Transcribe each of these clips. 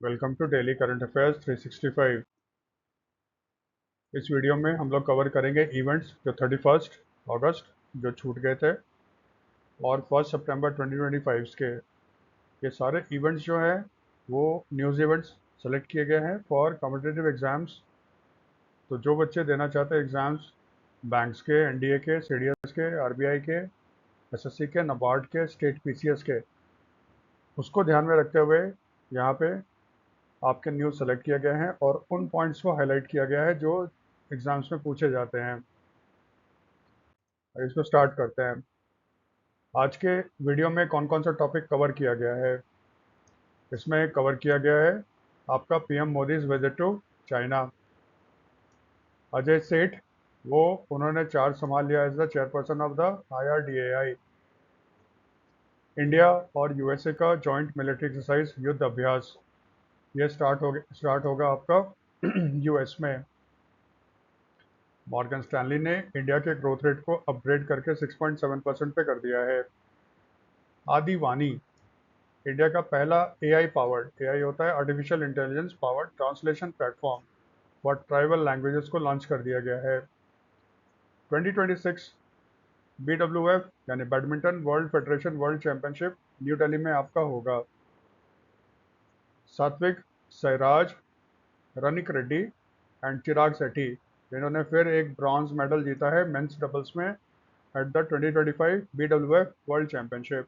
Welcome to daily current affairs 365। इस video में हम लोग कवर करेंगे इवेंट्स जो 31 अगस्त जो छूट गए थे और 1 सितंबर 2025 के। ये सारे इवेंट्स जो हैं वो न्यूज़ इवेंट्स सेलेक्ट किए गए हैं फॉर कॉम्पिटिटिव एग्ज़ाम्स। तो जो बच्चे देना चाहते हैं एग्ज़ाम्स बैंक्स के, एनडीए के, सीडीएस के, आरबीआई के, एसएससी के, नाबार्ड के, स्टेट पीसीएस के, उसको ध्यान में रखते हुए यहाँ पे आपके न्यूज़ सेलेक्ट किए गए हैं और उन पॉइंट्स को हाईलाइट किया गया है जो एग्ज़ाम्स में पूछे जाते हैं। इसको स्टार्ट करते हैं। आज के वीडियो में कौन कौन सा टॉपिक कवर किया गया है। इसमें कवर किया गया है आपका PM Modi's visit to China. Ajay Seth वो उन्होंने चार्ज संभाल लिया as the chairperson of the IRDAI। India और यूएसए का joint military exercise Yudh Abhyas ये स्टार्ट होगा आपका यूएस में। मॉर्गन स्टैनली ने इंडिया के ग्रोथ रेट को अपग्रेड करके 6.7% पे कर दिया है। आदिवानी इंडिया का पहला एआई होता है artificial intelligence powered translation platform for tribal languages को लॉन्च कर दिया गया है। 2026 BWF यानी badminton world federation world championship new Delhi में आपका होगा। सात्विक साईराज, रनिक रेड्डी एंड चिराग शेट्टी इन्होंने फिर एक ब्रॉन्ज मेडल जीता है मेंस डबल्स में at the 2025 BWF world championship.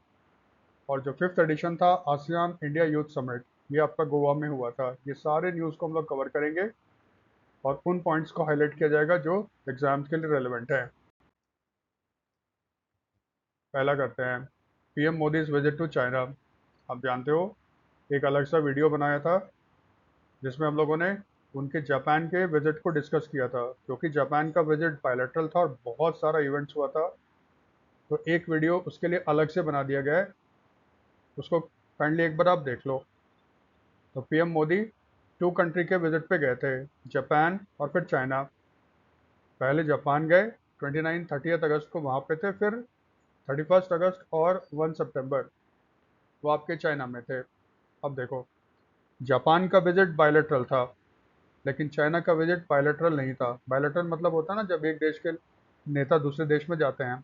और जो फिफ्थ एडिशन था आसियान इंडिया यूथ समिट ये आपका गोवा में हुआ था। ये सारे न्यूज़ को हम लोग कवर करेंगे और उन पॉइंट्स को हाईलाइट किया जाएगा जो एग्जाम्स के लिए रेलेवेंट है। पहला करते हैं PM Modi's visit to China. आप जानते हो एक अलग सा वीडियो बनाया था जिसमें हम लोगों ने उनके जापान के विजिट को डिस्कस किया था, क्योंकि जापान का विजिट बायलैटरल था और बहुत सारा इवेंट्स हुआ था। तो एक वीडियो उसके लिए अलग से बना दिया गया है, उसको काइंडली एक बार आप देख लो। तो पीएम मोदी 2 कंट्री के विजिट पे गए थे, जापान और फिर चाइना। पहले जापान गए 29-30 अगस्त को वहाँ पे थे, फिर 31 अगस्त और 1 सितंबर वो आपके चाइना में थे। अब देखो, जापान का विजिट बायलैटरल था लेकिन चाइना का विजिट बायलैटरल नहीं था। बायलैटरल मतलब होता है ना जब एक देश के नेता दूसरे देश में जाते हैं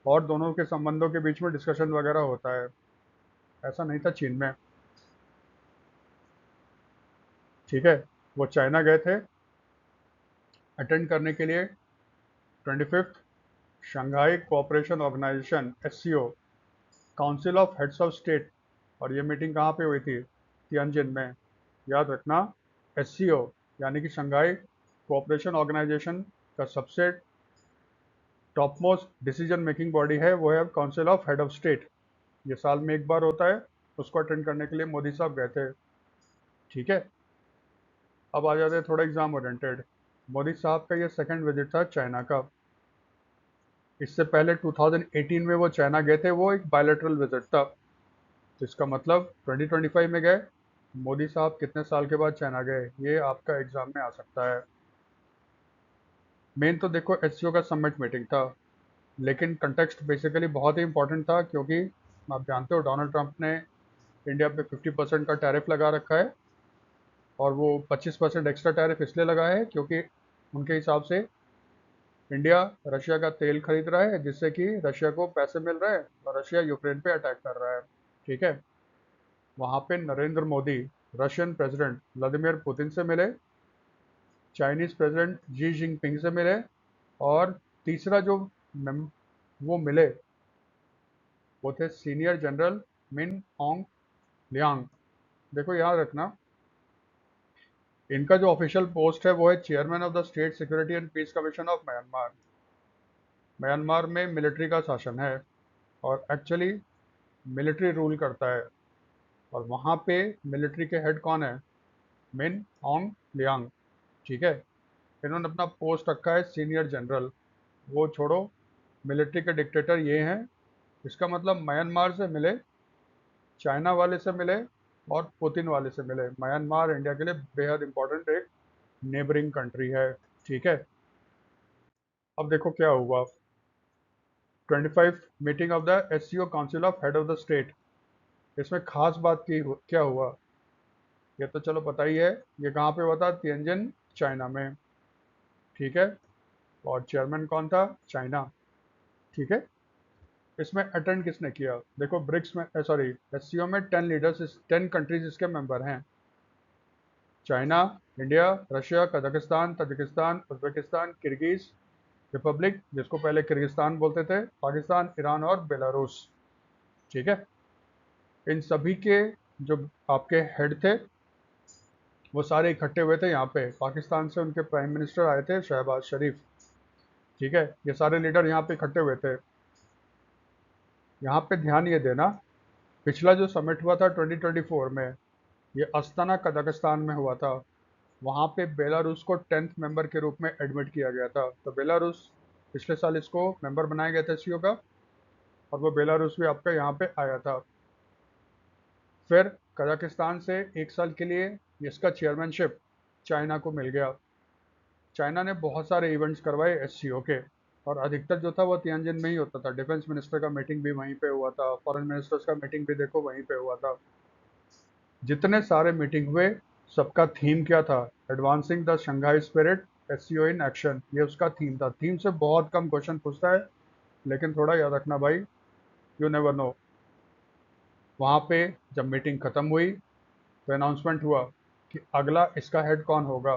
और दोनों के संबंधों के बीच में डिस्कशन वगैरह होता है। ऐसा नहीं था चीन में। ठीक है, वो चाइना गए थे अटेंड करने के लिए 25th Shanghai cooperation organization SCO council of heads of state. और ये मीटिंग कहाँ पे हुई थी? तियानजिन में। याद रखना, SCO यानी कि शंघाई कोऑपरेशन ऑर्गेनाइजेशन का सबसे top most decision making body है वो है council of head of state. ये साल में एक बार होता है, उसको अटेंड करने के लिए मोदी साहब गए थे। ठीक है, अब आ जाते हैं थोड़ा एग्जाम ओरिएंटेड। मोदी साहब का ये सेकंड विजिट था चाइना का। इससे पहले 2018 में वो चाइना गए थे, वो एक बायलैटरल विजिट था। तो इसका मतलब 2025 में गए। मोदी साहब कितने साल के बाद चाइना गए, ये आपका एग्जाम में आ सकता है। मेन तो देखो SCO का समिट मीटिंग था, लेकिन कंटेक्स्ट बेसिकली बहुत ही इंपॉर्टेंट था क्योंकि आप जानते हो डोनाल्ड ट्रंप ने इंडिया पे 50% का टैरिफ लगा रखा है। और वो 25% एक्स्ट्रा टैरिफ इसलिए लगा है क्योंकि उनके हिसाब से इंडिया रशिया का तेल खरीद रहा है जिससे कि रशिया को पैसे मिल रहे हैं और रशिया यूक्रेन पे अटैक कर रहा है। ठीक है, वहाँ पे Narendra Modi Russian president Vladimir Putin से मिले, चाइनीज़ प्रेसिडेंट जी जिनपिंग से मिले, और तीसरा जो वो मिले वो थे सीनियर जनरल मिन ऑन्ग लियांग। देखो याद रखना, इनका जो ऑफिशियल पोस्ट है वो है chairman of the state security and peace commission of Myanmar. Myanmar में मिलिट्री का शासन है और एक्चुअली मिलिट्री रूल करता है। और वहाँ पे मिलिट्री के हेड कौन है? मिन ऑन्ग लियांग। ठीक है, इन्होंने अपना पोस्ट रखा है सीनियर जनरल। वो छोड़ो, मिलिट्री के डिक्टेटर ये हैं। इसका मतलब म्यांमार से मिले, चाइना वाले से मिले और पुतिन वाले से मिले। म्यांमार इंडिया के लिए बेहद इंपॉर्टेंट एक नेबरिंग कंट्री है। ठीक है, अब देखो क्या हुआ। 25 meeting of the SCO council of head of the state. इसमें खास बात क्या हुआ? ये तो चलो पता ही है, ये कहाँ पे हुआ था? तिएंजिन चाइना में, ठीक है। और चेयरमैन कौन था? चाइना, ठीक है। इसमें अटेंड किसने किया? देखो ब्रिक्स में, सॉरी, एससीओ में 10 लीडर्स, 10 कंट्रीज इसके मेंबर हैं। China, India, Russia, Kazakhstan, Tajikistan, Uzbekistan, Kyrgyz Republic जिसको पहले किर्गिस्तान बोलते थे, पाकिस्तान, ईरान और बेलारूस, ठीक है। इन सभी के जो आपके हेड थे वो सारे इकट्ठे हुए थे यहाँ पे। पाकिस्तान से उनके प्राइम मिनिस्टर आए थे, शहबाज शरीफ, ठीक है। ये सारे लीडर यहाँ पे इकट्ठे हुए थे। यहाँ पे ध्यान ये देना, पिछला जो समिट हुआ था 2024 में, ये अस्ताना कजाकिस्तान में हुआ था। वहाँ पे बेलारूस को 10th मेंबर के रूप में एडमिट किया गया था। तो बेलारूस पिछले साल इसको मेंबर बनाया गया था एससीओ का, और वो बेलारूस भी आपका यहाँ पे आया था। फिर कजाकिस्तान से 1 साल के लिए इसका चेयरमैनशिप चाइना को मिल गया। चाइना ने बहुत सारे इवेंट्स करवाए एससीओ के, और अधिकतर जो था वो तियानजिन में ही होता था। डिफेंस मिनिस्टर का मीटिंग भी वहीं पे हुआ था, फॉरेन मिनिस्टर्स का मीटिंग भी देखो वहीं पे हुआ था। जितने सारे मीटिंग हुए, सबका थीम क्या था? Advancing the Shanghai spirit, SCO in action, ये उसका थीम था। थीम से बहुत कम क्वेश्चन पूछता है, लेकिन थोड़ा याद रखना भाई, यू नेवर नो। वहाँ पे जब मीटिंग खत्म हुई तो अनाउंसमेंट हुआ कि अगला इसका हेड कौन होगा।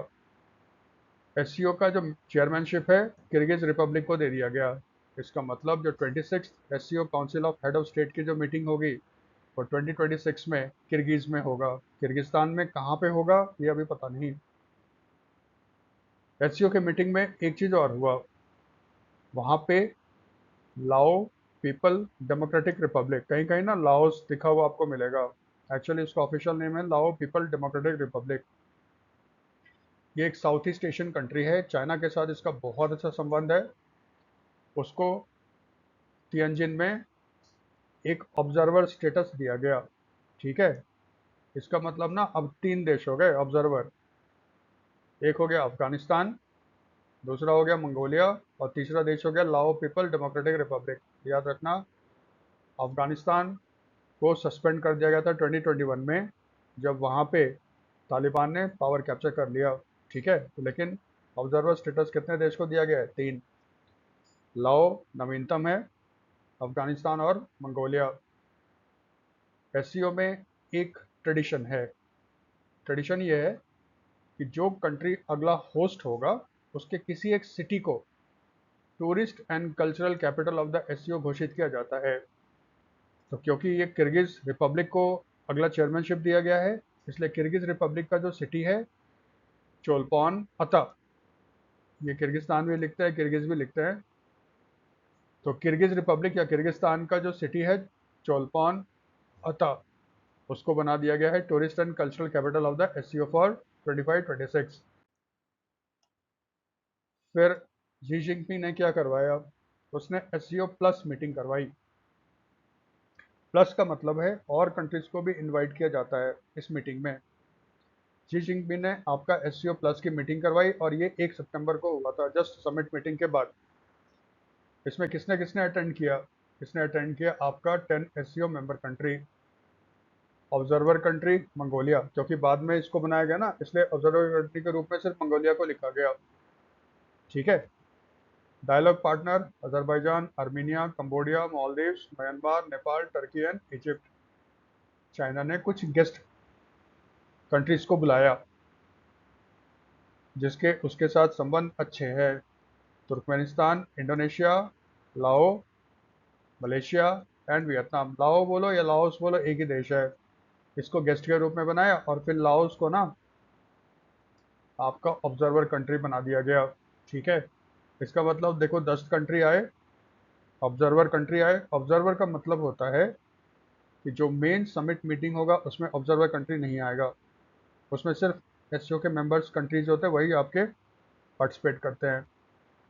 एससीओ का जो चेयरमैनशिप है किर्गिज रिपब्लिक को दे दिया गया। इसका मतलब जो 26 SCO council of head of state की जो मीटिंग होगी वो 2026 में किर्गिज में होगा। किर्गिस्तान में कहाँ पे होगा ये अभी पता नहीं। एससीओ के मीटिंग में एक चीज़ और हुआ, वहाँ पे लाओ पीपल डेमोक्रेटिक रिपब्लिक, कहीं कहीं ना लाओस लिखा हुआ आपको मिलेगा, एक्चुअली इसका ऑफिशियल नेम है लाओ पीपल डेमोक्रेटिक रिपब्लिक। ये एक साउथ ईस्ट एशियन कंट्री है, चाइना के साथ इसका बहुत अच्छा संबंध है। उसको तियानजिन में एक ऑब्जर्वर स्टेटस दिया गया, ठीक है। इसका मतलब ना अब 3 देश हो गए ऑब्जर्वर। एक हो गया अफगानिस्तान, दूसरा हो गया मंगोलिया, और तीसरा देश हो गया लाओ पीपल डेमोक्रेटिक रिपब्लिक। याद रखना, अफगानिस्तान को सस्पेंड कर दिया गया था 2021 में, जब वहाँ पे तालिबान ने पावर कैप्चर कर लिया, ठीक है। लेकिन ऑब्जर्वर स्टेटस कितने देश को दिया गया है? 3। लाओ नवीनतम है, अफगानिस्तान और मंगोलिया। एससीओ में एक ट्रेडिशन है, ट्रेडिशन ये है कि जो कंट्री अगला होस्ट होगा उसके किसी एक सिटी को tourist and cultural capital of the SCO घोषित किया जाता है। तो क्योंकि ये किर्गिज रिपब्लिक को अगला चेयरमैनशिप दिया गया है, इसलिए किर्गिज रिपब्लिक का जो सिटी है चोलपॉन अता, ये किर्गिस्तान भी लिखते हैं किर्गिज भी लिखते हैं, तो किर्गिज रिपब्लिक या किर्गिस्तान का जो सिटी है चोलपॉन अता, उसको बना दिया गया है tourist and cultural capital of the SCO for 25-26। फिर जी जिनपिंग ने क्या करवाया? उसने एससीओ प्लस मीटिंग करवाई। प्लस का मतलब है और कंट्रीज को भी इनवाइट किया जाता है इस मीटिंग में। जी जिनपिंग ने आपका एससीओ प्लस की मीटिंग करवाई, और ये 1 सितंबर को हुआ था, जस्ट समिट मीटिंग के बाद। इसमें किसने किसने अटेंड किया? इसने अटेंड किया आपका 10 SCO member country. Observer country Mongolia, क्योंकि बाद में इसको बनाया गया ना, इसलिए ऑब्जर्वर कंट्री के रूप में सिर्फ मंगोलिया को लिखा गया, ठीक है। Dialogue partner Azerbaijan, Armenia, Cambodia, Maldives, Myanmar, Nepal, Turkey and Egypt. China ने कुछ गेस्ट कंट्रीज को बुलाया जिसके उसके साथ संबंध अच्छे हैं। तुर्कमेनिस्तान, इंडोनेशिया, लाओ, मलेशिया एंड वियतनाम। लाओ बोलो या लाओस बोलो, एक ही देश है। इसको गेस्ट के रूप में बनाया, और फिर लाओस को ना आपका ऑब्जर्वर कंट्री बना दिया गया, ठीक है। इसका मतलब देखो 10 कंट्री आए, ऑब्जर्वर कंट्री आए। ऑब्जर्वर का मतलब होता है कि जो मेन समिट मीटिंग होगा उसमें ऑब्जर्वर कंट्री नहीं आएगा, उसमें सिर्फ एससीओ के मेंबर्स कंट्रीज होते हैं वही आपके पार्टिसिपेट करते हैं।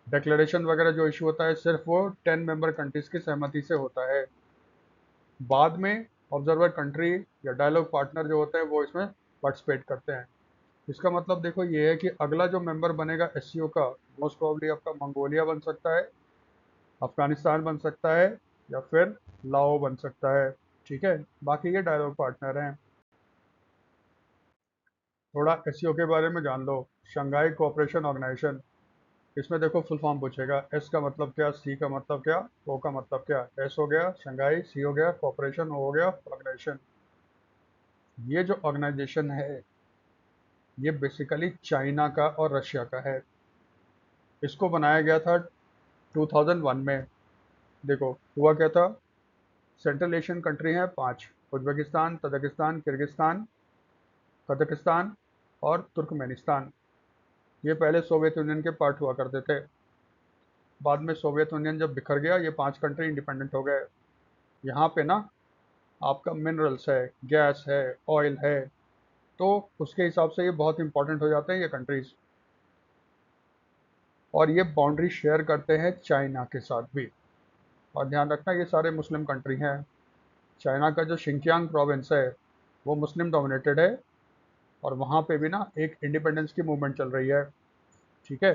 डिक्लेरेशन वगैरह जो इशू होता है सिर्फ वो 10 मेंबर कंट्रीज की सहमति से होता है। बाद में ऑब्जर्वर कंट्री या डायलॉग पार्टनर जो होते हैं वो इसमें पार्टिसिपेट करते हैं। इसका मतलब देखो ये है कि अगला जो मेंबर बनेगा एससीओ का, मोस्ट प्रोबेबली आपका मंगोलिया बन सकता है, अफगानिस्तान बन सकता है, या फिर लाओ बन सकता है, ठीक है। बाकी ये डायलॉग पार्टनर हैं। थोड़ा एससीओ के बारे में जान लो। शंघाई कोऑपरेशन ऑर्गेनाइजेशन, इसमें देखो फुल फॉर्म पूछेगा। एस का मतलब क्या, सी का मतलब क्या, ओ का मतलब क्या। एस हो गया शंघाई, सी हो गया कोऑपरेशन, ओ हो गया ऑर्गेनाइजेशन। ये जो ऑर्गेनाइजेशन है ये बेसिकली चाइना का और रशिया का है। इसको बनाया गया था 2001 में। देखो हुआ क्या था, सेंट्रल एशियन कंट्री हैं 5: उज्बेकिस्तान, तजाकिस्तान, किर्गिस्तान, कजाकिस्तान और तुर्कमेनिस्तान। ये पहले सोवियत यूनियन के पार्ट हुआ करते थे। बाद में सोवियत यूनियन जब बिखर गया ये 5 कंट्री इंडिपेंडेंट हो गए। यहाँ पे ना आपका मिनरल्स है, गैस है, ऑयल है, तो उसके हिसाब से ये बहुत इंपॉर्टेंट हो जाते हैं ये कंट्रीज। और ये बाउंड्री शेयर करते हैं चाइना के साथ भी। और ध्यान रखना ये सारे मुस्लिम कंट्री हैं। चाइना का जो शिंकियांग प्रोविंस है वो मुस्लिम डोमिनेटेड है, और वहाँ पे भी ना एक इंडिपेंडेंस की मूवमेंट चल रही है। ठीक है,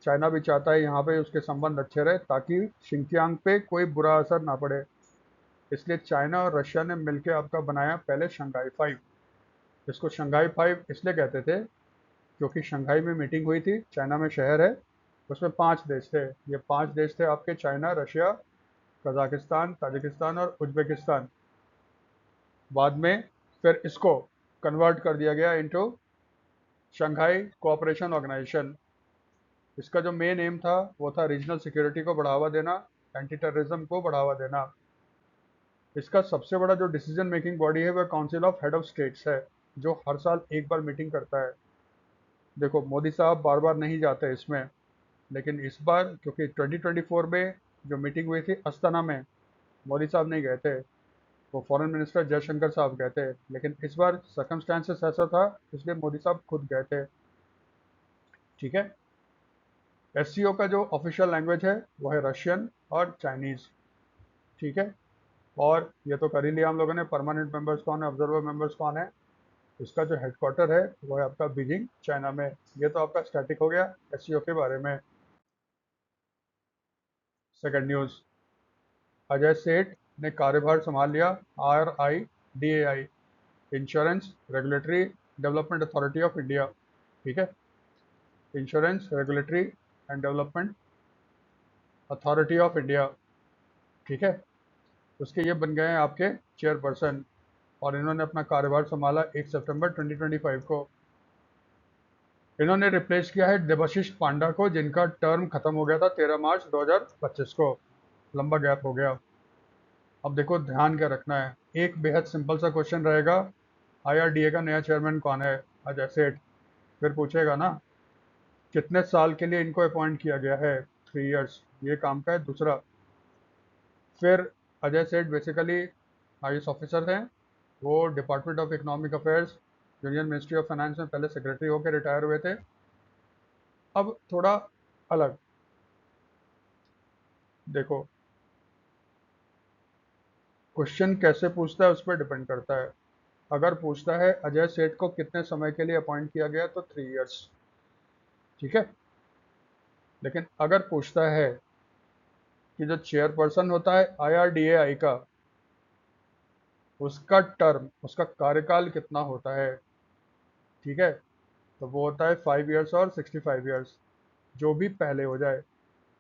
चाइना भी चाहता है यहाँ पे उसके संबंध अच्छे रहे ताकि शिंकियांग पे कोई बुरा असर ना पड़े। इसलिए चाइना और रशिया ने मिलकर आपका बनाया पहले शंघाई 5। इसको शंघाई 5 इसलिए कहते थे क्योंकि शंघाई में मीटिंग हुई थी, चाइना में शहर है, उसमें 5 देश थे। ये 5 देश थे आपके चाइना, रशिया, कजाकिस्तान, ताजिकिस्तान और उज्बेकिस्तान। बाद में फिर इसको कन्वर्ट कर दिया गया इनटू शंघाई कोऑपरेशन ऑर्गेनाइजेशन। इसका जो मेन एम था वो था रीजनल सिक्योरिटी को बढ़ावा देना, एंटी टेररिज्म को बढ़ावा देना। इसका सबसे बड़ा जो डिसीजन मेकिंग बॉडी है वह council of head of states है, जो हर साल एक बार मीटिंग करता है। देखो मोदी साहब बार बार नहीं जाते इसमें, लेकिन इस बार क्योंकि 2024 में जो मीटिंग हुई थी अस्ताना में, मोदी साहब नहीं गए थे, वो फॉरेन मिनिस्टर जयशंकर साहब गए थे। लेकिन इस बार सर्कमस्टांसेस ऐसा था इसलिए मोदी साहब खुद गए थे। ठीक है, एससीओ का जो ऑफिशियल लैंग्वेज है वो है रशियन और चाइनीज़। ठीक है, और ये तो कर ही लिया हम लोगों ने, परमानेंट मेंबर्स कौन है, ऑब्जर्वर मेंबर्स कौन है। इसका जो हेडक्वार्टर है वो है आपका बीजिंग चाइना में। ये तो आपका स्टैटिक हो गया एससीओ के बारे में। सेकंड न्यूज़, अजय सेठ ने कार्यभार संभाल लिया RIDAI, insurance regulatory development authority of India. ठीक है, insurance regulatory and development authority of India. ठीक है, उसके ये बन गए हैं आपके चेयरपर्सन, और इन्होंने अपना कार्यभार संभाला 1 सितंबर 2025 को। इन्होंने रिप्लेस किया है देबाशीष पांडा को, जिनका टर्म खत्म हो गया था 13 मार्च 2025 को। लंबा गैप हो गया। अब देखो ध्यान क्या रखना है, एक बेहद सिंपल सा क्वेश्चन रहेगा, IRDA का नया चेयरमैन कौन है, अजय सेठ। फिर पूछेगा ना कितने साल के लिए इनको अपॉइंट किया गया है, 3 इयर्स, ये काम का है। दूसरा, फिर अजय सेठ बेसिकली IAS ऑफिसर हैं। वो department of economic affairs, union ministry of finance में पहले सेक्रेटरी होकर रिटायर हुए थे। अब थोड़ा अलग देखो, क्वेश्चन कैसे पूछता है उस पर डिपेंड करता है। अगर पूछता है अजय सेठ को कितने समय के लिए अपॉइंट किया गया तो 3 इयर्स। ठीक है, लेकिन अगर पूछता है कि जो चेयरपर्सन होता है IRDAI का, उसका टर्म, उसका कार्यकाल कितना होता है, ठीक है, तो वो होता है 5 इयर्स और 65 इयर्स, जो भी पहले हो जाए।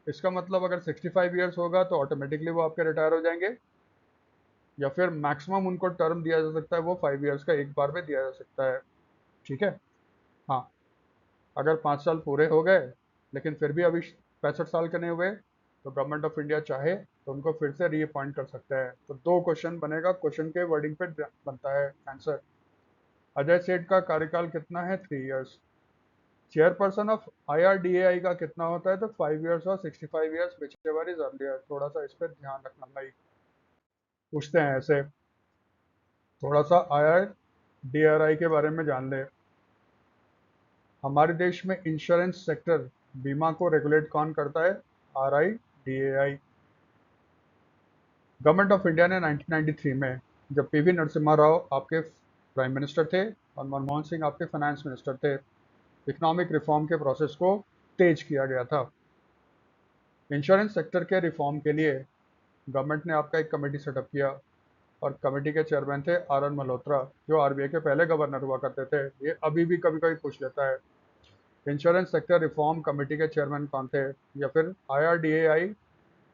इसका मतलब अगर 65 इयर्स होगा तो ऑटोमेटिकली वो आपके रिटायर हो जाएंगे, या फिर मैक्सिमम उनको टर्म दिया जा सकता है वो 5 इयर्स का एक बार में दिया जा सकता है। ठीक है, हाँ, अगर 5 साल पूरे हो गए लेकिन फिर भी अभी 65 साल के नहीं हुए, तो गवर्नमेंट ऑफ इंडिया चाहे तो उनको फिर से रीअपॉइंट कर सकता है। तो दो क्वेश्चन बनेगा, क्वेश्चन के वर्डिंग पे बनता है आंसर। अजय सेठ का कार्यकाल कितना है, 3 इयर्स। चेयरपर्सन ऑफ IRDAI का कितना होता है, तो 5 इयर्स और 65 इयर्स, whichever is earlier। थोड़ा सा इस पर ध्यान रखना भाई, पूछते हैं ऐसे। थोड़ा सा IRDAI के बारे में जान ले। हमारे देश में इंश्योरेंस सेक्टर, बीमा को रेगुलेट कौन करता है, RIDAI। गवर्नमेंट ऑफ इंडिया ने 1993 में, जब PV नरसिम्हा राव आपके प्राइम मिनिस्टर थे और मनमोहन सिंह आपके फाइनेंस मिनिस्टर थे, इकोनॉमिक रिफॉर्म के प्रोसेस को तेज किया गया था। इंश्योरेंस सेक्टर के रिफॉर्म के लिए गवर्नमेंट ने आपका एक कमेटी सेटअप किया, और कमेटी के चेयरमैन थे आर एन मल्होत्रा, जो आरबीआई के पहले गवर्नर हुआ करते थे। ये अभी भी कभी कभी पूछ लेता है। इंश्योरेंस सेक्टर रिफॉर्म कमेटी के चेयरमैन कौन थे? या फिर IRDAI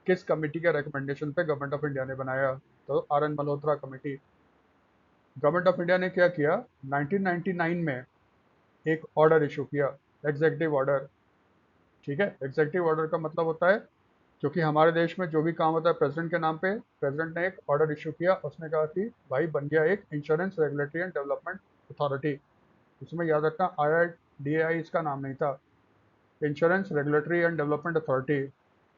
किस कमेटी के रिकमेंडेशन पे गवर्नमेंट ऑफ इंडिया ने बनाया? तो R N Malhotra committee. Government of India ने क्या किया, 1999 में एक ऑर्डर इशू किया, एग्जीक्यूटिव ऑर्डर। ठीक है, एग्जीक्यूटिव ऑर्डर का मतलब होता है, क्योंकि हमारे देश में जो भी काम होता है प्रेसिडेंट के नाम पे, प्रेसिडेंट ने एक ऑर्डर इशू किया, उसने कहा कि भाई बन गया एक insurance regulatory and development authority. इसमें याद रखना IRDAI इसका नाम नहीं था, insurance regulatory and development authority,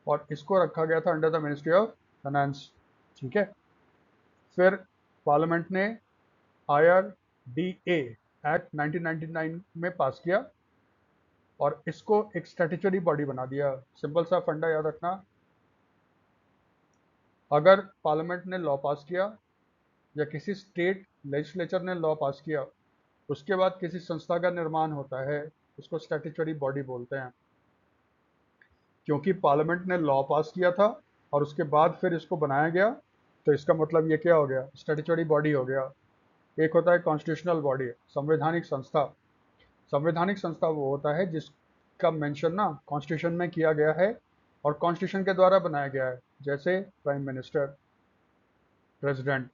और इसको रखा गया था under the ministry of finance. ठीक है, फिर पार्लियामेंट ने IRDA एक्ट 1999 में पास किया और इसको एक स्टैट्यूटरी बॉडी बना दिया। सिंपल सा फंडा याद रखना, अगर पार्लियामेंट ने लॉ पास किया या किसी स्टेट लेजिस्लेचर ने लॉ पास किया, उसके बाद किसी संस्था का निर्माण होता है, उसको स्टैट्यूटरी बॉडी बोलते हैं। क्योंकि पार्लियामेंट ने लॉ पास किया था और उसके बाद फिर इसको बनाया गया, तो इसका मतलब ये क्या हो गया, स्टैट्यूटरी बॉडी हो गया। एक होता है कॉन्स्टिट्यूशनल बॉडी, संवैधानिक संस्था। संवैधानिक संस्था वो होता है जिसका मेंशन ना कॉन्स्टिट्यूशन में किया गया है और कॉन्स्टिट्यूशन के द्वारा बनाया गया है, जैसे prime minister, president,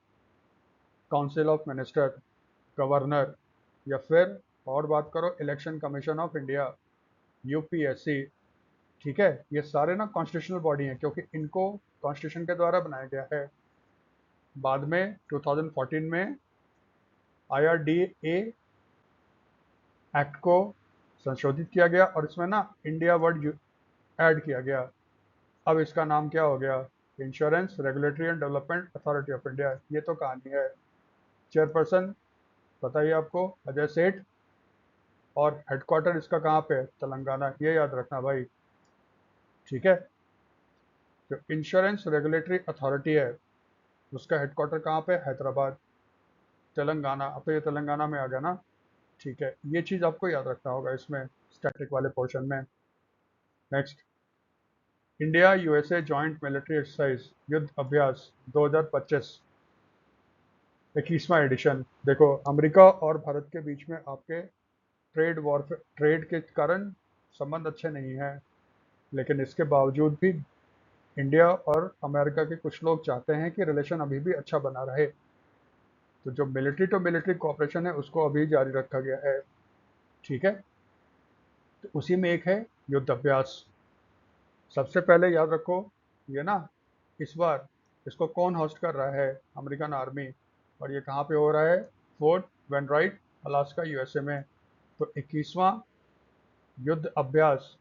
council of minister, governor, या फिर और बात करो election commission of India, UPSC। ठीक है, ये सारे ना कॉन्स्टिट्यूशनल बॉडी हैं क्योंकि इनको कॉन्स्टिट्यूशन के द्वारा बनाया गया है। बाद में 2014 में IRDA एक्ट को संशोधित किया गया और इसमें ना इंडिया वर्ड ऐड किया गया। अब इसका नाम क्या हो गया, insurance regulatory and development authority of India. ये तो कहानी है। चेयरपर्सन बताइए आपको, अजय सेठ, और हेडक्वार्टर इसका कहाँ पे है, तेलंगाना, ये याद रखना भाई। ठीक है, जो इंश्योरेंस रेगुलेटरी अथॉरिटी है उसका हेडक्वार्टर कहाँ पे, हैदराबाद, तेलंगाना। अब तो ये तेलंगाना में आ गया ना। ठीक है, ये चीज़ आपको याद रखना होगा इसमें स्टैटिक वाले पोर्शन में। Next, India USA joint military exercise Yudh अभ्यास 2025, 21वां एडिशन। देखो, अमेरिका और भारत के बीच में आपके ट्रेड के कारण संबंध अच्छे नहीं हैं, लेकिन इसके बावजूद भी इंडिया और अमेरिका के कुछ लोग चाहते हैं कि रिलेशन अभी भी अच्छा बना रहे। तो जो मिलिट्री टू मिलिट्री कोऑपरेशन है उसको अभी जारी रखा गया है। ठीक है, तो उसी में एक है युद्ध अभ्यास। सबसे पहले याद रखो, ये ना इस बार इसको कौन होस्ट कर रहा है, अमेरिकन आर्मी, और ये कहाँ पे हो रहा है, फोर्ट वेनराइट, अलास्का, USA में। तो 21वां युद्ध अभ्यास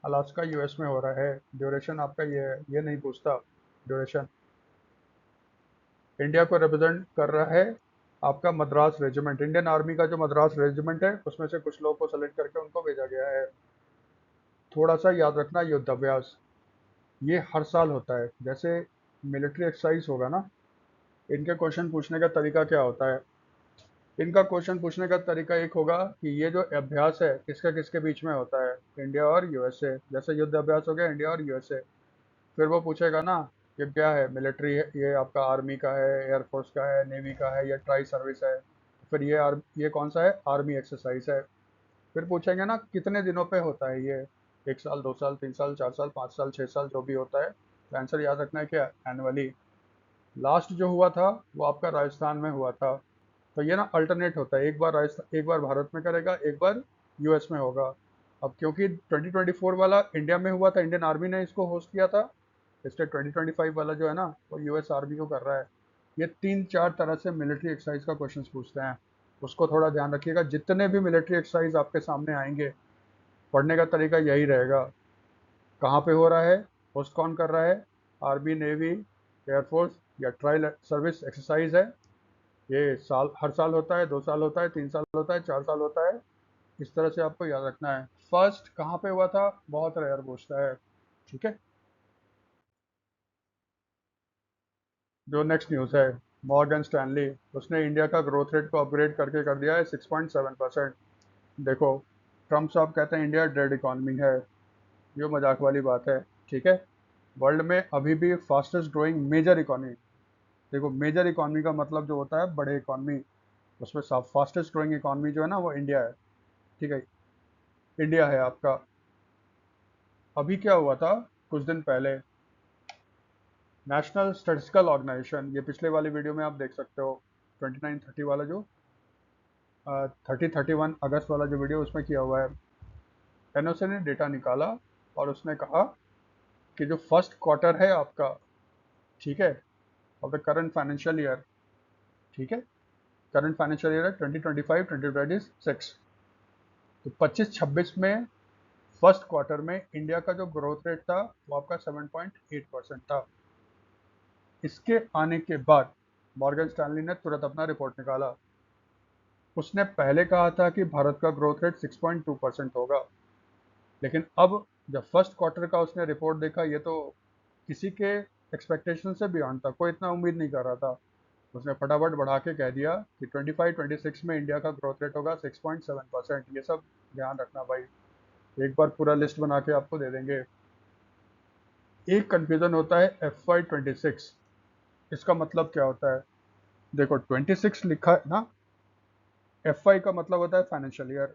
अलास्का US में हो रहा है। ड्यूरेशन आपका ये है, ये नहीं पूछता ड्यूरेशन। इंडिया को रिप्रेजेंट कर रहा है आपका मद्रास रेजिमेंट, इंडियन आर्मी का जो मद्रास रेजिमेंट है उसमें से कुछ लोग को सेलेक्ट करके उनको भेजा गया है। थोड़ा सा याद रखना, युद्ध अभ्यास ये हर साल होता है। जैसे मिलिट्री एक्सरसाइज होगा ना, इनके क्वेश्चन पूछने का तरीका क्या होता है, इनका क्वेश्चन पूछने का तरीका एक होगा कि ये जो अभ्यास है किसके किसके बीच में होता है, इंडिया और USA। जैसे युद्ध अभ्यास हो गया इंडिया और USA, फिर वो पूछेगा ना ये क्या है, मिलिट्री है, ये आपका आर्मी का है, एयरफोर्स का है, नेवी का है, या ट्राई सर्विस है। फिर ये कौन सा है, आर्मी एक्सरसाइज है। फिर पूछेंगे ना कितने दिनों पे होता है ये, 1 साल, 2 साल, 3 साल, 4 साल, 5 साल, 6 साल, जो भी होता है। तो आंसर याद रखना है क्या, एनुअली। लास्ट जो हुआ था वो आपका राजस्थान में हुआ था। तो ये ना अल्टरनेट होता है, एक बार राजस्थान, एक बार भारत में करेगा, एक बार US में होगा। अब क्योंकि 2024 वाला इंडिया में हुआ था, इंडियन आर्मी ने इसको होस्ट किया था, इसलिए 2025 वाला जो है ना वो US आर्मी को कर रहा है। ये 3-4 तरह से मिलिट्री एक्सरसाइज का क्वेश्चन पूछते हैं, उसको थोड़ा ध्यान रखिएगा। जितने भी मिलिट्री एक्सरसाइज आपके सामने आएंगे, पढ़ने का तरीका यही रहेगा, कहाँ पे हो रहा है, होस्ट कौन कर रहा है, आर्मी, नेवी, एयरफोर्स, या ट्रायल सर्विस एक्सरसाइज है। ये हर साल होता है, 2 साल होता है, 3 साल होता है, 4 साल होता है। इस तरह से आपको याद रखना है। फर्स्ट कहाँ पे हुआ था, बहुत रेयर पूछता है। ठीक है, जो नेक्स्ट न्यूज़ है, मॉर्गन स्टैनली, उसने इंडिया का ग्रोथ रेट को अपग्रेड करके कर दिया है 6.7%। देखो, ट्रम्प साहब कहते हैं इंडिया डेड इकॉनमी है, ये मजाक वाली बात है। ठीक है, वर्ल्ड में अभी भी फास्टेस्ट ग्रोइंग मेजर इकॉनमी देखो मेजर इकॉनमी का मतलब जो होता है बड़े इकॉनमी, उसमें फास्टेस्ट ग्रोइंग इकॉनमी जो है ना वो इंडिया है, ठीक है, इंडिया है आपका। अभी क्या हुआ था कुछ दिन पहले, नेशनल स्टैटिस्टिकल ऑर्गेनाइजेशन, ये पिछले वाली वीडियो में आप देख सकते हो, 2930 वाला जो 31 अगस्त वाला जो वीडियो उसमें किया हुआ है, एनओसी ने डेटा निकाला और उसने कहा कि जो फर्स्ट क्वार्टर है आपका, ठीक है, of the current financial year, ठीक है, करंट फाइनेंशियल ईयर है 2025-2026, तो 25-26 में फर्स्ट क्वार्टर में इंडिया का जो ग्रोथ रेट था वो आपका 7.8% था। इसके आने के बाद मॉर्गन स्टैनली ने तुरंत अपना रिपोर्ट निकाला। उसने पहले कहा था कि भारत का ग्रोथ रेट 6.2% होगा, लेकिन अब जब फर्स्ट क्वार्टर का उसने रिपोर्ट देखा, ये तो किसी के एक्सपेक्टेशन से बियॉन्ड था, कोई इतना उम्मीद नहीं कर रहा था। उसने फटाफट बढ़ा के कह दिया कि 25-26 में इंडिया का ग्रोथ रेट होगा 6.7%। ये सब ध्यान रखना भाई, एक बार पूरा लिस्ट बना के आपको दे देंगे। एक कंफ्यूजन होता है FY26, इसका मतलब क्या होता है? देखो 26 लिखा है ना, FY का मतलब होता है फाइनेंशियल ईयर,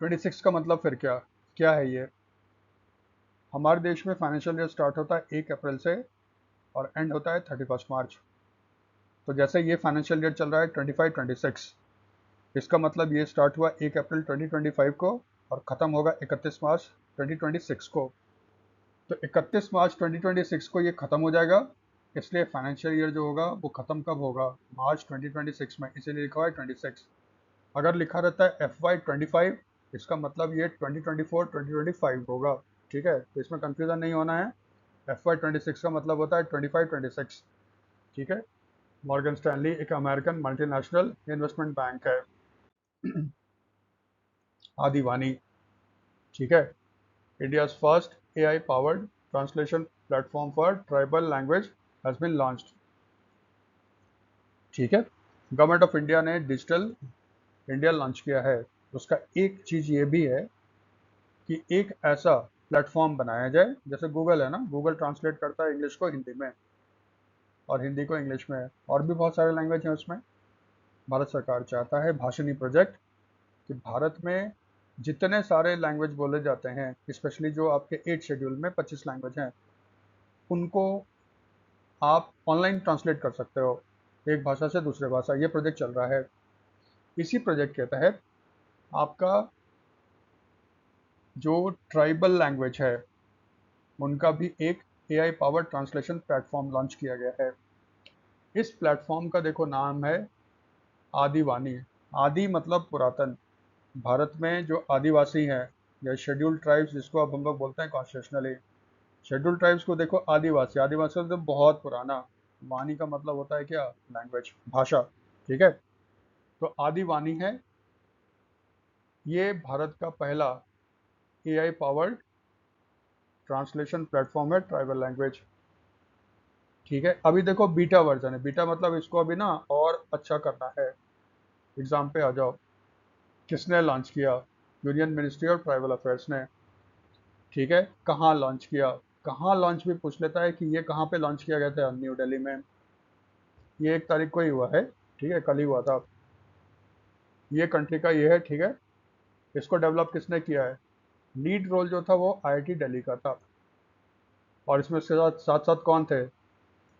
26 का मतलब फिर क्या क्या है ये? हमारे देश में फाइनेंशियल ईयर स्टार्ट होता है 1 अप्रैल से और एंड होता है 31 मार्च। तो जैसे ये फाइनेंशियल ईयर चल रहा है 25-26, इसका मतलब ये स्टार्ट हुआ 1 अप्रैल 2025 को और ख़त्म होगा 31 मार्च 2026 को। तो 31 मार्च 2026 को ये ख़त्म हो जाएगा, इसलिए फाइनेंशियल ईयर जो होगा वो ख़त्म कब होगा? मार्च 2026 में, इसीलिए लिखा हुआ है 26। अगर लिखा रहता है FY25, इसका मतलब ये 2024-2025 होगा, ठीक है, तो इसमें कंफ्यूजन नहीं होना है। FY26 का मतलब होता है 25-26, ठीक है। मॉर्गन स्टैनली एक अमेरिकन मल्टीनेशनल इन्वेस्टमेंट बैंक है। आदिवानी, ठीक है, India's first AI-powered translation platform for tribal language has been launched, ठीक है। गवर्नमेंट ऑफ इंडिया ने डिजिटल इंडिया लॉन्च किया है। उसका एक चीज़ ये भी है कि एक ऐसा प्लेटफॉर्म बनाया जाए, जैसे गूगल है ना, गूगल ट्रांसलेट करता है इंग्लिश को हिंदी में और हिंदी को इंग्लिश में, और भी बहुत सारे लैंग्वेज हैं उसमें। भारत सरकार चाहता है भाषणी प्रोजेक्ट कि भारत में जितने सारे लैंग्वेज बोले जाते हैं, स्पेशली जो आपके 8 शेड्यूल में 25 लैंग्वेज हैं, उनको आप ऑनलाइन ट्रांसलेट कर सकते हो एक भाषा से दूसरे भाषा। ये प्रोजेक्ट चल रहा है। इसी प्रोजेक्ट के तहत आपका जो ट्राइबल लैंग्वेज है उनका भी एक AI power translation platform launch किया गया है। इस प्लेटफॉर्म का देखो नाम है आदिवानी। आदि मतलब पुरातन। भारत में जो आदिवासी हैं या शेड्यूल्ड ट्राइब्स, जिसको अब हम लोग बोलते हैं कॉन्स्टिट्यूशनली, शेड्यूल्ड ट्राइब्स को देखो आदिवासी। आदिवासी मतलब बहुत पुराना। वाणी का मतलब होता है क्या? लैंग्वेज, भाषा, ठीक है। तो आदिवानी है, ये भारत का पहला AI पावर्ड ट्रांसलेशन प्लेटफॉर्म है ट्राइबल लैंग्वेज, ठीक है। अभी देखो बीटा वर्जन है। बीटा मतलब इसको अभी ना और अच्छा करना है। एग्जाम पे आ जाओ। किसने लॉन्च किया? Union ministry of tribal affairs ने, ठीक है। कहाँ लॉन्च किया? कहाँ लॉन्च भी पूछ लेता है कि ये कहाँ पे लॉन्च किया गया था? न्यू दिल्ली में। ये 1 तारीख को ही हुआ है, ठीक है, कल ही हुआ था। ये कंट्री का ये है, ठीक है। इसको डेवलप किसने किया है? लीड रोल जो था वो IIT दिल्ली का था। और इसमें उसके साथ साथ साथ कौन थे?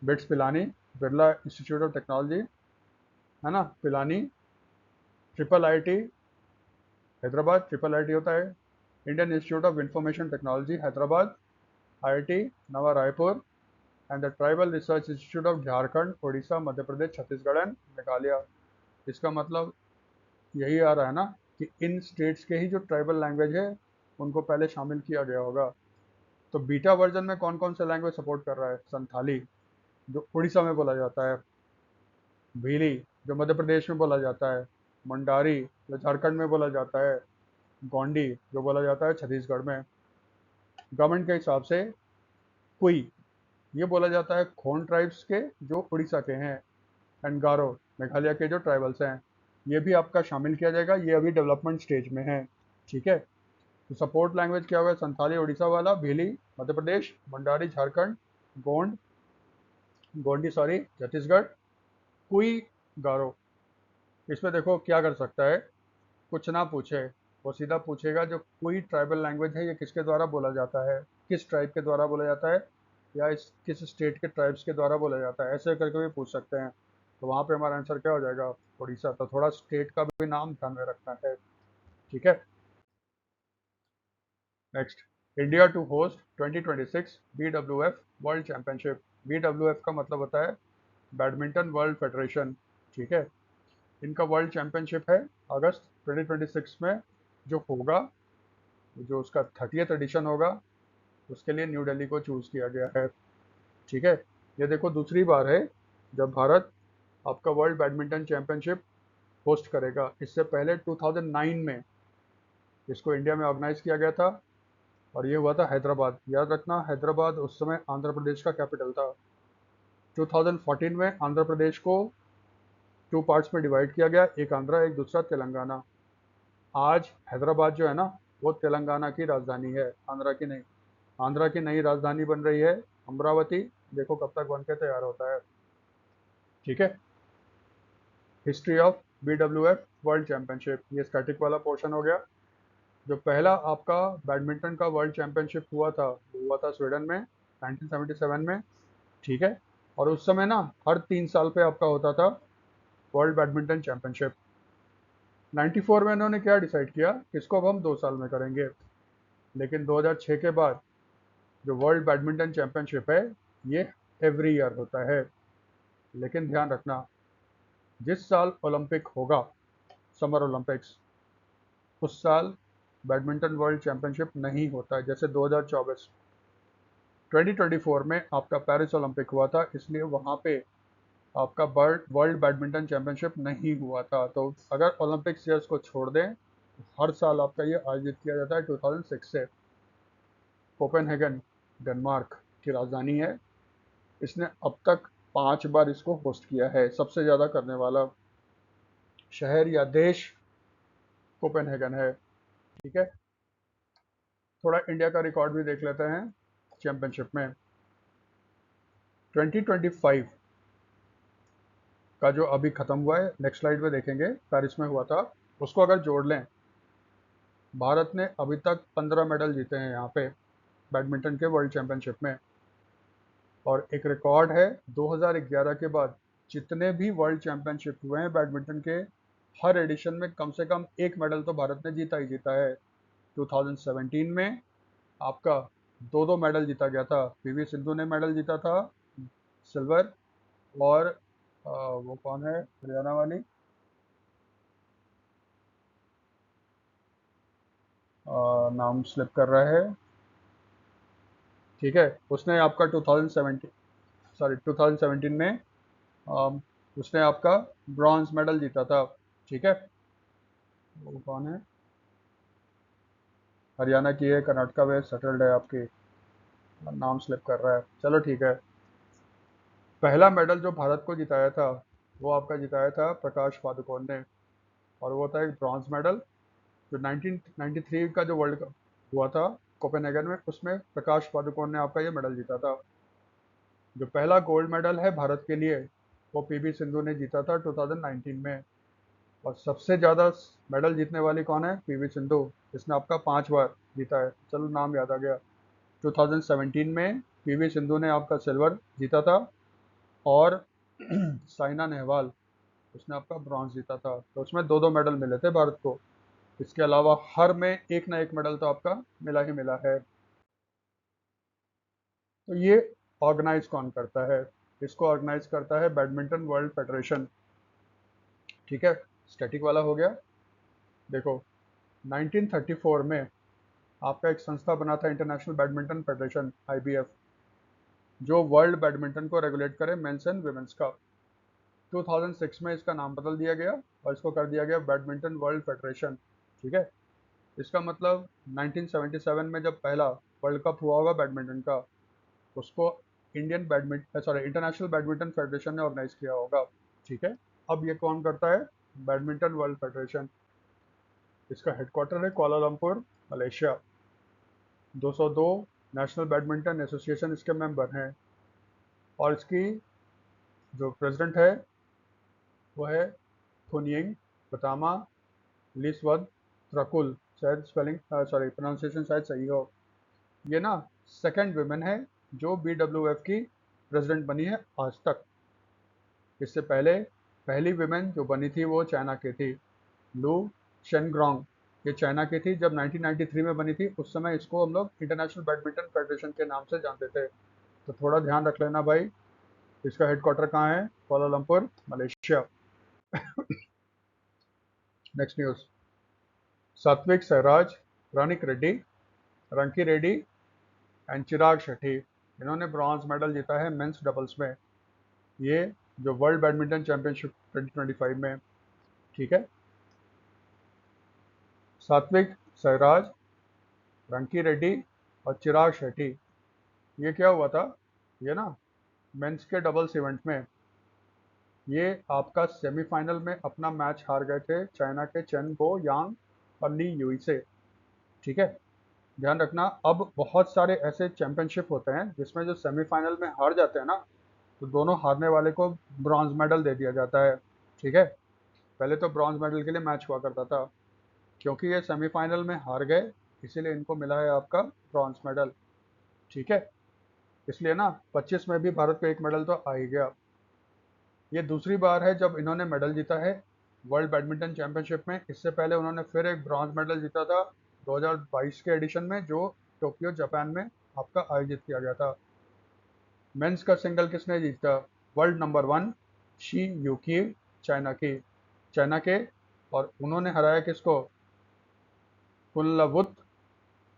Bits Pilani, Birla institute of technology, है ना, पिलानी, IIT हैदराबाद, IIT होता है, Indian institute of information technology Hyderabad, IIT नवा Raipur, and the tribal research institute of Jharkhand, Orissa, Madhya Pradesh, Chhattisgarh and Meghalaya. इसका मतलब यही आ रहा है ना कि इन स्टेट्स के ही जो ट्राइबल लैंग्वेज है उनको पहले शामिल किया गया होगा। तो बीटा वर्जन में कौन कौन सा लैंग्वेज सपोर्ट कर रहा है? संथाली, जो उड़ीसा में बोला जाता है, भीली, जो मध्य प्रदेश में बोला जाता है, मंडारी, जो झारखंड में बोला जाता है, गोंडी, जो बोला जाता है छत्तीसगढ़ में। गवर्नमेंट के हिसाब से कुई, ये बोला जाता है खोन ट्राइब्स के जो उड़ीसा के हैं, एंड गारो, मेघालय के जो ट्राइबल्स हैं। ये भी आपका शामिल किया जाएगा, ये अभी डेवलपमेंट स्टेज में है, ठीक है। तो सपोर्ट लैंग्वेज क्या होगा? संथाली उड़ीसा वाला, भीली मध्य प्रदेश, मंडारी झारखंड, गोंड गोंडी सॉरी छत्तीसगढ़, कुई गारो। इसमें देखो क्या कर सकता है, कुछ ना पूछे, वो सीधा पूछेगा जो कोई ट्राइबल लैंग्वेज है ये किसके द्वारा बोला जाता है, किस ट्राइब के द्वारा बोला जाता है, या इस किस स्टेट के ट्राइब्स के द्वारा बोला जाता है, ऐसे करके भी पूछ सकते हैं। तो वहाँ पे हमारा आंसर क्या हो जाएगा, उड़ीसा। तो थोड़ा स्टेट का भी नाम ध्यान में रखना है। ठीक है। Next, India to host 2026 BWF world championship. BWF का मतलब होता है बैडमिंटन वर्ल्ड फेडरेशन। ठीक है। इनका वर्ल्ड चैंपियनशिप है अगस्त 2026 में जो होगा, जो उसका 30th एडिशन होगा, उसके लिए न्यू दिल्ली को चूज़ किया गया है। ठीक है। ये देखो दूसरी बार है जब भारत आपका वर्ल्ड बैडमिंटन चैंपियनशिप होस्ट करेगा। इससे पहले 2009 में इसको इंडिया में ऑर्गेनाइज किया गया था और ये हुआ था हैदराबाद। याद रखना, हैदराबाद उस समय आंध्र प्रदेश का कैपिटल था। 2014 में आंध्र प्रदेश को 2 पार्ट्स में डिवाइड किया गया, एक आंध्रा एक दूसरा तेलंगाना। आज हैदराबाद जो है ना वो तेलंगाना की राजधानी है, आंध्रा की नहीं। आंध्रा की नई राजधानी बन रही है अमरावती। देखो कब तक बन के तैयार होता है। ठीक है। History of BWF world championship, ये स्टैटिक वाला पोर्शन हो गया। जो पहला आपका बैडमिंटन का वर्ल्ड चैंपियनशिप हुआ था वो हुआ था स्वीडन में 1977 में। ठीक है। और उस समय ना हर 3 साल पे आपका होता था वर्ल्ड बैडमिंटन चैंपियनशिप। 94 में इन्होंने क्या डिसाइड किया, इसको अब हम 2 साल में करेंगे। लेकिन 2006 के बाद जो वर्ल्ड बैडमिंटन चैंपियनशिप है ये एवरी ईयर होता है। लेकिन ध्यान रखना, जिस साल ओलंपिक होगा, समर ओलंपिक्स, उस साल बैडमिंटन वर्ल्ड चैंपियनशिप नहीं होता है। जैसे 2024 2024 में आपका पेरिस ओलंपिक हुआ था, इसलिए वहाँ पे आपका वर्ल्ड बैडमिंटन चैंपियनशिप नहीं हुआ था। तो अगर ओलंपिक ईयर्स को छोड़ दें तो हर साल आपका ये आयोजित किया जाता है 2006 से। कोपेनहेगन डेनमार्क की राजधानी है। इसने अब तक 5 बार इसको होस्ट किया है। सबसे ज़्यादा करने वाला शहर या देश कोपेनहेगन है। ठीक है। थोड़ा इंडिया का रिकॉर्ड भी देख लेते हैं चैंपियनशिप में। 2025 का जो अभी ख़त्म हुआ है, नेक्स्ट स्लाइड में देखेंगे, पेरिस में हुआ था, उसको अगर जोड़ लें, भारत ने अभी तक 15 मेडल जीते हैं यहाँ पे बैडमिंटन के वर्ल्ड चैंपियनशिप में। और एक रिकॉर्ड है 2011 के बाद जितने भी वर्ल्ड चैंपियनशिप हुए हैं बैडमिंटन के, हर एडिशन में कम से कम एक मेडल तो भारत ने जीता ही जीता है। 2017 में आपका 2 मेडल जीता गया था। पीवी सिंधु ने मेडल जीता था सिल्वर। और वो कौन है हरियाणा वाली, नाम स्लिप कर रहा है। ठीक है। उसने आपका 2017 सॉरी 2017 में उसने आपका ब्रॉन्ज मेडल जीता था। ठीक है। वो कौन है, हरियाणा की है, कर्नाटका में सेटल्ड है आपकी, नाम स्लिप कर रहा है। चलो ठीक है। पहला मेडल जो भारत को जिताया था वो आपका जिताया था प्रकाश पादुकोण ने, और वो था एक ब्रॉन्ज मेडल। जो 1993 का जो वर्ल्ड कप हुआ था कोपेनहेगन में, उसमें प्रकाश पादुकोण ने आपका ये मेडल जीता था। जो पहला गोल्ड मेडल है भारत के लिए वो पीवी सिंधु ने जीता था 2019 में। और सबसे ज़्यादा मेडल जीतने वाली कौन है, पीवी सिंधु। इसने आपका 5 बार जीता है। चलो नाम याद आ गया। 2017 में पीवी सिंधु ने आपका सिल्वर जीता था, और साइना नेहवाल, उसने आपका ब्रॉन्ज जीता था। तो उसमें 2-2 मेडल मिले थे भारत को। इसके अलावा हर में एक ना एक मेडल तो आपका मिला ही मिला है। तो ये ऑर्गेनाइज कौन करता है, इसको ऑर्गेनाइज करता है बैडमिंटन वर्ल्ड फेडरेशन। ठीक है। स्टैटिक वाला हो गया। देखो 1934 में आपका एक संस्था बना था इंटरनेशनल बैडमिंटन फेडरेशन IBF, जो वर्ल्ड बैडमिंटन को रेगुलेट करे, मेंस एंड वुमेन्स का। 2006 में इसका नाम बदल दिया गया और इसको कर दिया गया बैडमिंटन वर्ल्ड फेडरेशन। ठीक है। इसका मतलब 1977 में जब पहला वर्ल्ड कप हुआ होगा बैडमिंटन का, उसको इंटरनेशनल बैडमिंटन फेडरेशन ने ऑर्गेनाइज किया होगा। ठीक है। अब ये कौन करता है, बैडमिंटन वर्ल्ड फेडरेशन। इसका हेडक्वार्टर है Kuala Lumpur, Malaysia. 202 national badminton association इसके मेंबर हैं। और इसकी जो प्रेसिडेंट है वो है खुनयिंग बतामा लिसवद त्रकुल, शायद स्पेलिंग सॉरी प्रोनाउंसिएशन शायद सही हो। ये ना सेकंड वुमेन है जो BWF की प्रेसिडेंट बनी है आज तक। इससे पहले पहली वुमेन जो बनी थी वो चाइना की थी, लू शेनग्रोंग। ये चाइना की थी, जब 1993 में बनी थी उस समय इसको हम लोग इंटरनेशनल बैडमिंटन फेडरेशन के नाम से जानते थे। तो थोड़ा ध्यान रख लेना भाई। इसका हेडक्वार्टर कहाँ है? Kuala Lumpur, Malaysia. Next news. Satwik Sairaj, रानिक Reddy, रंकी Reddy and Chirag Shetty, इन्होंने ब्रॉन्ज मेडल जीता है मेंस डबल्स में। ये जो वर्ल्ड बैडमिंटन चैंपियनशिप 2025 में, ठीक है। सात्विक साईराज, रंकी रेड्डी और चिराग शेट्टी, ये क्या हुआ था? ये ना मेंस के डबल्स इवेंट में ये आपका सेमीफाइनल में अपना मैच हार गए थे चाइना के चेन गो यांग और ली युई से, ठीक है। ध्यान रखना, अब बहुत सारे ऐसे चैंपियनशिप होते हैं जिसमें जो सेमीफाइनल में हार जाते हैं ना, तो दोनों हारने वाले को ब्रॉन्ज मेडल दे दिया जाता है, ठीक है। पहले तो ब्रॉन्ज मेडल के लिए मैच हुआ करता था, क्योंकि ये सेमीफाइनल में हार गए इसीलिए इनको मिला है आपका ब्रॉन्ज मेडल, ठीक है। इसलिए ना 25 में भी भारत को एक मेडल तो आ ही गया। ये दूसरी बार है जब इन्होंने मेडल जीता है वर्ल्ड बैडमिंटन चैंपियनशिप में। इससे पहले उन्होंने फिर एक ब्रॉन्ज मेडल जीता था 2022 के एडिशन में, जो टोक्यो जापान में आपका आयोजित किया गया था। मेंस का सिंगल किसने जीता? World number 1 she Yuki, China के, और उन्होंने हराया किसको? कुनलवुत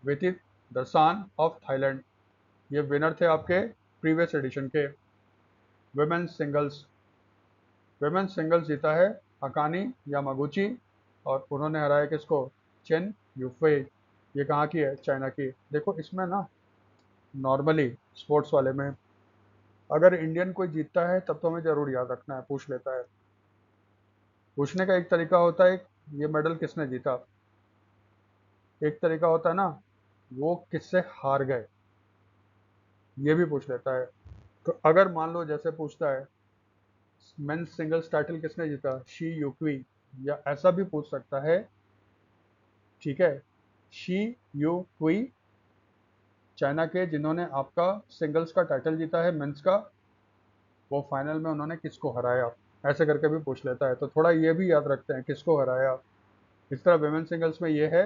विथित दसान ऑफ थाईलैंड। ये विनर थे आपके प्रीवियस एडिशन के। वुमेन्स सिंगल्स जीता है अकानी यामागुची, और उन्होंने हराया किसको? चेन यूफे। ये कहाँ की है? चाइना की। देखो इसमें ना नॉर्मली स्पोर्ट्स वाले में अगर इंडियन कोई जीतता है तब तो हमें जरूर याद रखना है, पूछ लेता है। पूछने का एक तरीका होता है ये मेडल किसने जीता, एक तरीका होता है ना वो किससे हार गए, ये भी पूछ लेता है। तो अगर मान लो जैसे पूछता है मेंस सिंगल्स टाइटल किसने जीता? शी यूक्वी, या ऐसा भी पूछ सकता है, ठीक है, शी यूक्वी, चाइना के जिन्होंने आपका सिंगल्स का टाइटल जीता है मेंस का, वो फाइनल में उन्होंने किसको हराया, ऐसे करके भी पूछ लेता है। तो थोड़ा ये भी याद रखते हैं किसको हराया। इस तरह वुमेन सिंगल्स में ये है।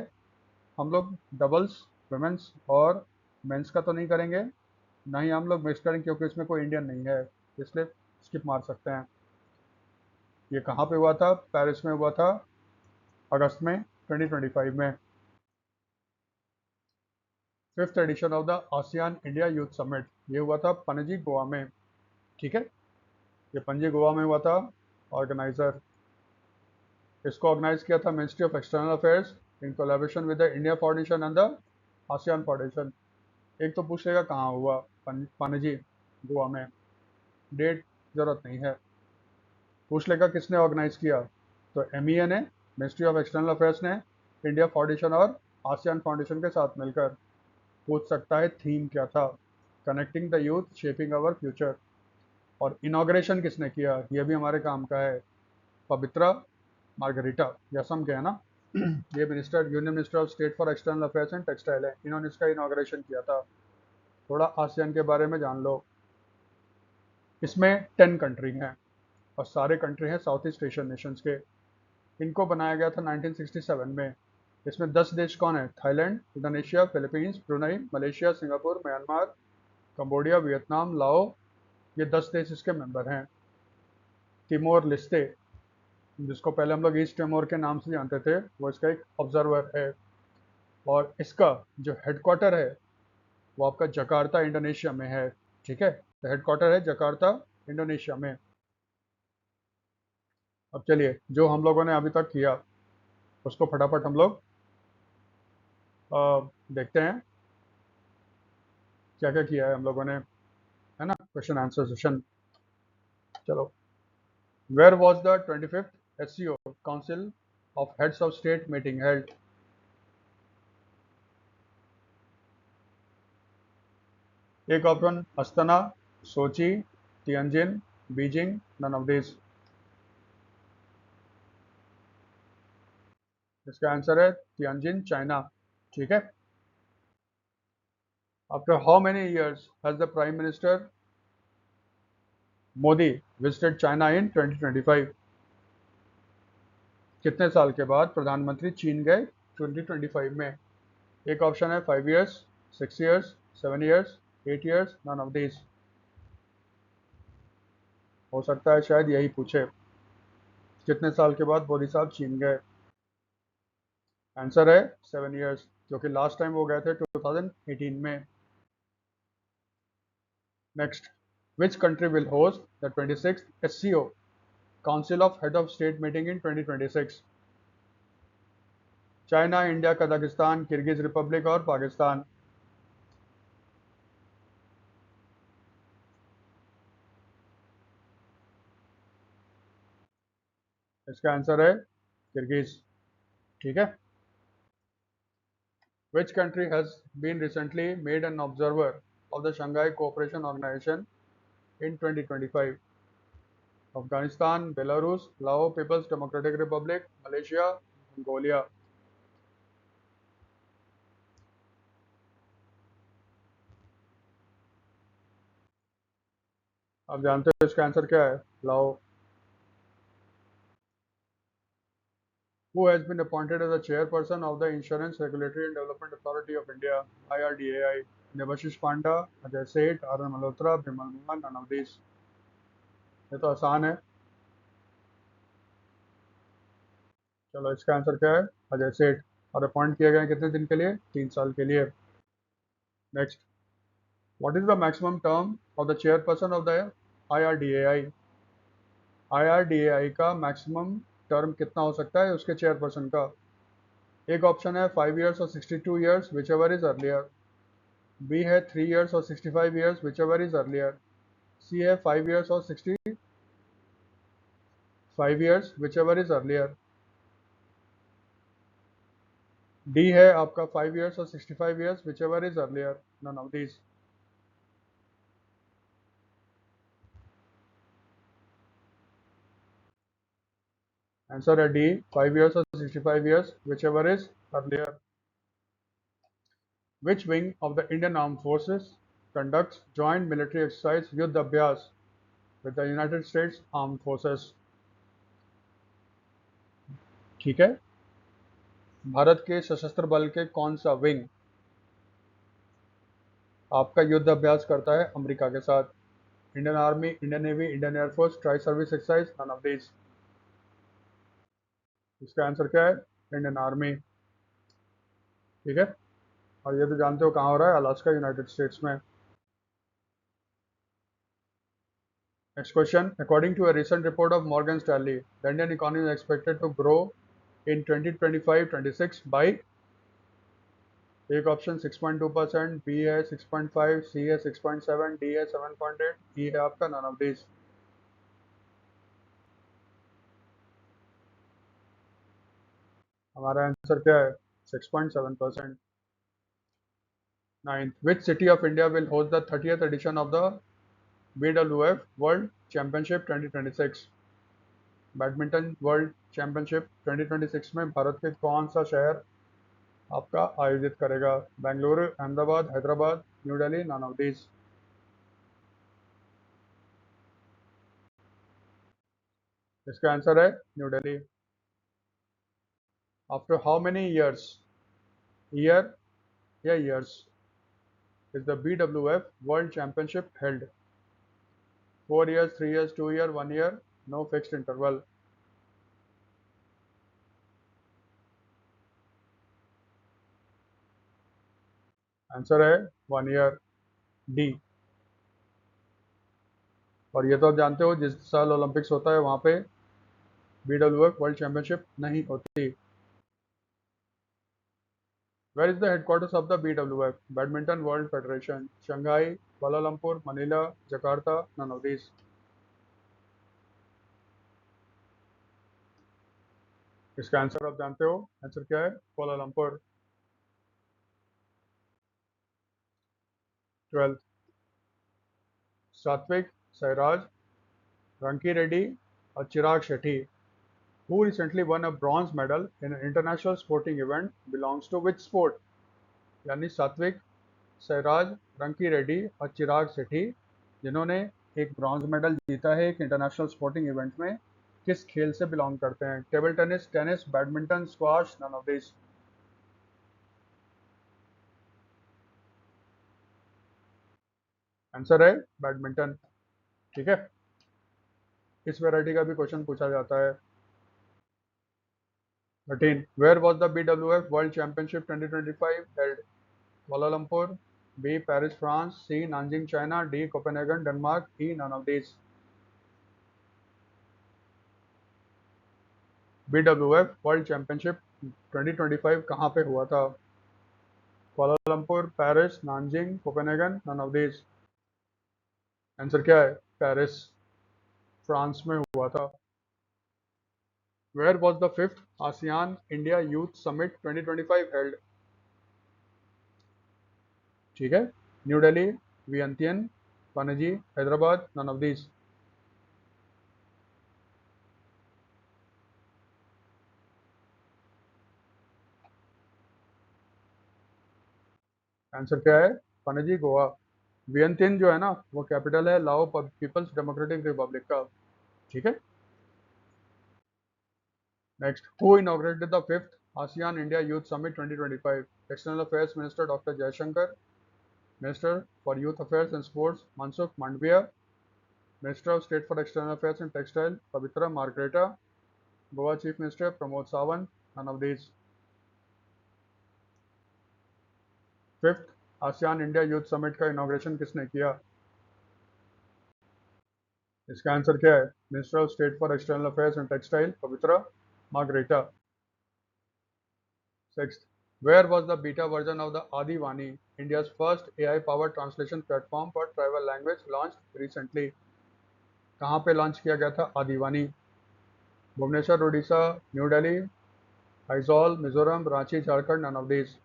हम लोग डबल्स वुमेन्स और मेंस का तो नहीं करेंगे, ना ही हम लोग मिक्स करेंगे, क्योंकि इसमें कोई इंडियन नहीं है, इसलिए स्किप मार सकते हैं। ये कहाँ पे हुआ था? पेरिस में हुआ था अगस्त में 2025 में। Fifth edition of the ASEAN India youth summit, ये हुआ था पणजी गोवा में, ठीक है। ये पणजी गोवा में हुआ था। ऑर्गेनाइजर इसको ऑर्गेनाइज किया था ministry of external affairs in collaboration with the India foundation and the ASEAN foundation. एक तो पूछ लेगा कहाँ हुआ, पणजी गोवा में, डेट जरूरत नहीं है। पूछ लेगा किसने ऑर्गेनाइज किया, तो MEA ने, मिनिस्ट्री ऑफ एक्सटर्नल अफेयर्स ने, इंडिया फाउंडेशन और आसियान फाउंडेशन के साथ मिलकर। पूछ सकता है थीम क्या था? Connecting the youth shaping our future. और इनॉग्रेशन किसने किया, ये भी हमारे काम का है, पवित्रा मार्गरीटा यसम के है ना। ये union minister of state for external affairs and textile है, इन्होंने इसका इनॉग्रेशन किया था। थोड़ा आसियान के बारे में जान लो। इसमें 10 कंट्री हैं और सारे कंट्री हैं साउथ ईस्ट एशियन नेशंस के। इनको बनाया गया था 1967 में। इसमें 10 देश कौन है? Thailand, Indonesia, Philippines, Brunei, Malaysia, Singapore, Myanmar, Cambodia, Vietnam, लाओ, ये 10 देश इसके मेंबर हैं। तिमोर लिस्टे, जिसको पहले हम लोग ईस्ट तिमोर के नाम से जानते थे, वो इसका एक ऑब्जर्वर है। और इसका जो हेडक्वार्टर है वो आपका जकार्ता इंडोनेशिया में है, ठीक है। तो हेडक्वार्टर है जकार्ता इंडोनेशिया में। अब चलिए जो हम लोगों ने अभी तक किया उसको फटाफट हम लोग देखते हैं क्या क्या किया है हम लोगों ने, है ना, क्वेश्चन आंसर सेशन। चलो, where was the 25th SCO council of heads of state meeting held? एक option Astana, Sochi, Tianjin, Beijing, none of this. इसका आंसर है तियानजिन, चाइना। ठीक है। After how many years has the prime minister Modi visited China in 2025? कितने साल के बाद प्रधानमंत्री चीन गए 2025 में? एक ऑप्शन है 5 years, 6 years, 7 years, 8 years, none of this. हो सकता है शायद यही पूछे, कितने साल के बाद मोदी साहब चीन गए। आंसर है 7 ईयर्स, क्योंकि लास्ट टाइम वो गए थे 2018 में। Next, which country will host the 26th SCO council of head of state meeting in 2026? China, India, Kazakhstan, Kyrgyz Republic और पाकिस्तान। इसका आंसर है किर्गिज। ठीक है। Which country has been recently made an observer of the Shanghai Cooperation Organization in 2025? Afghanistan, Belarus, Laos People's Democratic Republic, Malaysia, Mongolia। आप जानते हो इसका answer क्या है? लाओ। Who has been appointed as the chairperson of the Insurance Regulatory and Development Authority of India (IRDAI)? Debashish पांडा, अजय सेठ, RN. Malhotra, Bimal Mohan, none of these। ये तो आसान है। चलो, इसका आंसर क्या है? अजय सेठ। और अपॉइंट किए गए कितने दिन के लिए? 3 साल के लिए। Next, what is the maximum term of the chairperson of the IRDAI? IRDAI का मैक्सिमम टर्म कितना हो सकता है उसके चेयरपर्सन का? एक ऑप्शन है 5 ईयर्स और 62 years, whichever is earlier. B है 3 ईयर्स और 65 years, whichever is earlier. C है 5 ईयर्स और 65 years, whichever is earlier. D है आपका 5 ईयर्स और 65 years, whichever is earlier, none of these. Answer है D, 5 years और 65 years, whichever is earlier. Which wing of the Indian Armed Forces conducts joint military exercise Yuddh Abhyas with the United States Armed Forces? ठीक है। भारत के सशस्त्र बल के कौन सा विंग आपका युद्ध अभ्यास करता है अमेरिका के साथ? Indian army, Indian navy, Indian air force, tri service exercise, none of this. इसका आंसर क्या है? Indian army. ठीक है। और ये तो जानते हो कहाँ हो रहा है? अलास्का, यूनाइटेड स्टेट्स में। Next question. According to a recent report of Morgan Stanley, the Indian economy is expected to grow in 2025-26 by एक ऑप्शन 6.2%, बी है 6.5, सी है 6.7, डी है 7.8, ई है आपका नन ऑफ दिस। हमारा आंसर क्या है? 6.7%। Ninth, which city of India will host the 30th edition of the BWF world championship 2026? Badminton world championship 2026 में भारत के कौन सा शहर आपका आयोजित करेगा? Bengaluru, Ahmedabad, Hyderabad, New Delhi, none of this. इसका आंसर है new Delhi. After how many years, year या years, is the BWF World Championship held? 4 years, 3 years, 2 year, 1 year, no fixed interval। Answer है 1 year, डी। और ये तो आप जानते हो जिस साल ओलंपिक्स होता है वहाँ पे BWF वर्ल्ड चैंपियनशिप नहीं होती। Where is the headquarters of the BWF badminton world federation? Shanghai, Kuala Lumpur, Manila, Jakarta, none of this. इसका आंसर आप जानते हो, आंसर क्या है? कुआलालंपुर। 12th, सात्विक, सैराज, रंकी रेड्डी और Chirag Shetty, who recently won a bronze medal in an international sporting event, belongs to which sport? यानी सात्विक, सैराज, रंकी रेड्डी और चिराग शेट्टी, जिन्होंने एक ब्रॉन्ज मेडल जीता है एक इंटरनेशनल स्पोर्टिंग इवेंट में, किस खेल से बिलोंग करते हैं? Table tennis, tennis, badminton, squash, none of this. Answer है बैडमिंटन। ठीक है, इस वैरायटी का भी क्वेश्चन पूछा जाता है। 13. Where was the BWF World Championship 2025 held? Kuala Lumpur, B. Paris, France, C. Nanjing, China, D. Copenhagen, Denmark, E. none of these. BWF world championship 2025 कहाँ पे हुआ था? Kuala Lumpur, Paris, Nanjing, Copenhagen, none of these. Answer क्या है? Paris, France में हुआ था। Where was the fifth ASEAN India youth summit 2025 held? ठीक है, new Delhi, Vientiane, Panaji, Hyderabad, none of these. Answer क्या है? पणजी, गोवा। वियंतियन जो है ना, वो कैपिटल है लाओ पीपल्स डेमोक्रेटिक रिपब्लिक का। ठीक है, next, who inaugurated the fifth ASEAN India Youth Summit 2025? External Affairs Minister Dr. Jaishankar, Minister for Youth Affairs and Sports Mansukh Mandavia, Minister of State for External Affairs and Textile Pavitra Margareta, Goa Chief Minister Pramod Sawant, none of these. Fifth ASEAN India Youth Summit का inauguration किसने किया? इसका answer क्या है? Minister of state for external affairs and textile Pabitra Margherita. Sixth, where was the beta version of the Adivani, India's first AI-powered translation platform for tribal language, launched recently? कहाँ पे launch किया गया था Adivaani? Bhubaneswar, Orissa, new Delhi, Aizawl, Mizoram, Ranchi, Jharkhand, none of these.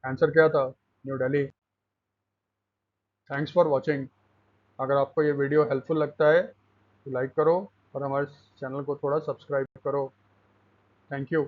Answer क्या था? New Delhi. Thanks for watching. अगर आपको ये वीडियो हेल्पफुल लगता है तो लाइक करो और हमारे चैनल को थोड़ा सब्सक्राइब करो। Thank you.